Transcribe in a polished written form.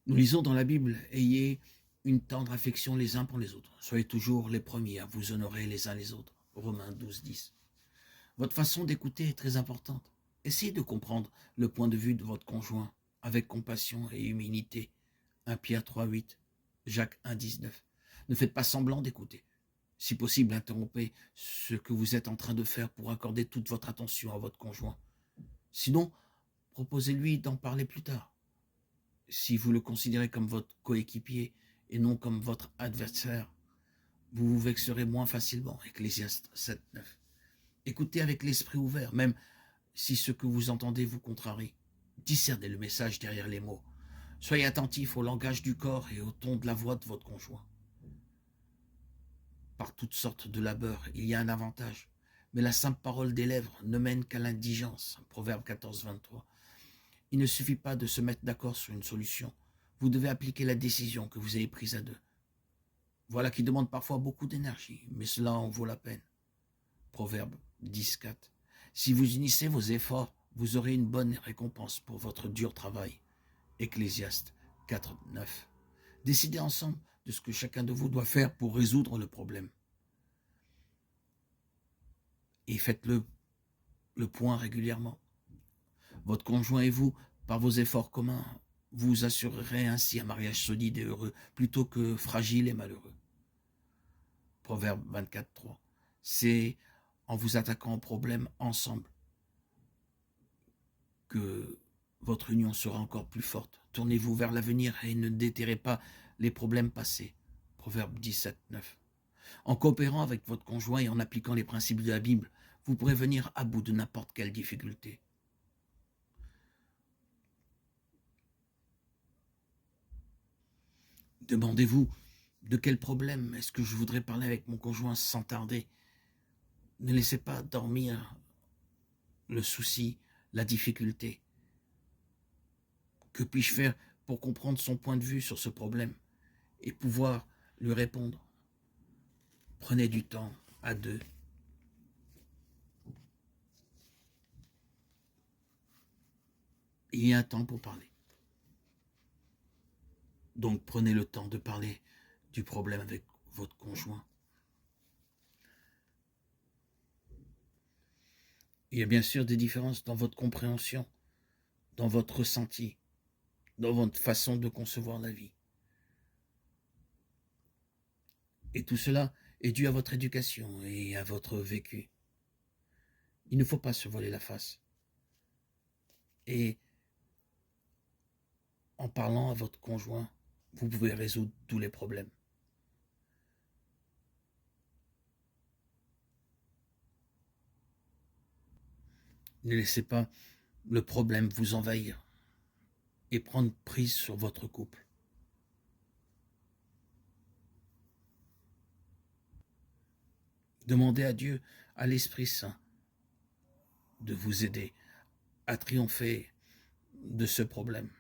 Nous lisons dans la Bible, ayez une tendre affection les uns pour les autres. Soyez toujours les premiers à vous honorer les uns les autres. Romains 12, 10. Votre façon d'écouter est très importante. Essayez de comprendre le point de vue de votre conjoint avec compassion et humilité. 1 Pierre 3, 8, Jacques 1, 19. Ne faites pas semblant d'écouter. Si possible, interrompez ce que vous êtes en train de faire pour accorder toute votre attention à votre conjoint. Sinon, proposez-lui d'en parler plus tard. Si vous le considérez comme votre coéquipier et non comme votre adversaire, vous vous vexerez moins facilement. Ecclésiaste 7, 9. Écoutez avec l'esprit ouvert, même si ce que vous entendez vous contrarie. Discernez le message derrière les mots. Soyez attentif au langage du corps et au ton de la voix de votre conjoint. Par toutes sortes de labeurs, il y a un avantage, mais la simple parole des lèvres ne mène qu'à l'indigence. Proverbe 14, 23. Il ne suffit pas de se mettre d'accord sur une solution. Vous devez appliquer la décision que vous avez prise à deux. Voilà qui demande parfois beaucoup d'énergie, mais cela en vaut la peine. Proverbe 10, 4. Si vous unissez vos efforts, vous aurez une bonne récompense pour votre dur travail. Ecclésiaste 4, 9. Décidez ensemble de ce que chacun de vous doit faire pour résoudre le problème. Et faites-le point régulièrement. Votre conjoint et vous, par vos efforts communs, vous assurerez ainsi un mariage solide et heureux, plutôt que fragile et malheureux. Proverbe 24, 3. C'est en vous attaquant aux problèmes ensemble que votre union sera encore plus forte. Tournez-vous vers l'avenir et ne déterrez pas les problèmes passés. Proverbe 17, 9. En coopérant avec votre conjoint et en appliquant les principes de la Bible, vous pourrez venir à bout de n'importe quelle difficulté. Demandez-vous de quel problème est-ce que je voudrais parler avec mon conjoint sans tarder. Ne laissez pas dormir le souci, la difficulté. Que puis-je faire pour comprendre son point de vue sur ce problème et pouvoir lui répondre? Prenez du temps à deux. Il y a un temps pour parler. Donc prenez le temps de parler du problème avec votre conjoint. Il y a bien sûr des différences dans votre compréhension, dans votre ressenti, dans votre façon de concevoir la vie. Et tout cela est dû à votre éducation et à votre vécu. Il ne faut pas se voiler la face. Et en parlant à votre conjoint, vous pouvez résoudre tous les problèmes. Ne laissez pas le problème vous envahir et prendre prise sur votre couple. Demandez à Dieu, à l'Esprit Saint, de vous aider à triompher de ce problème.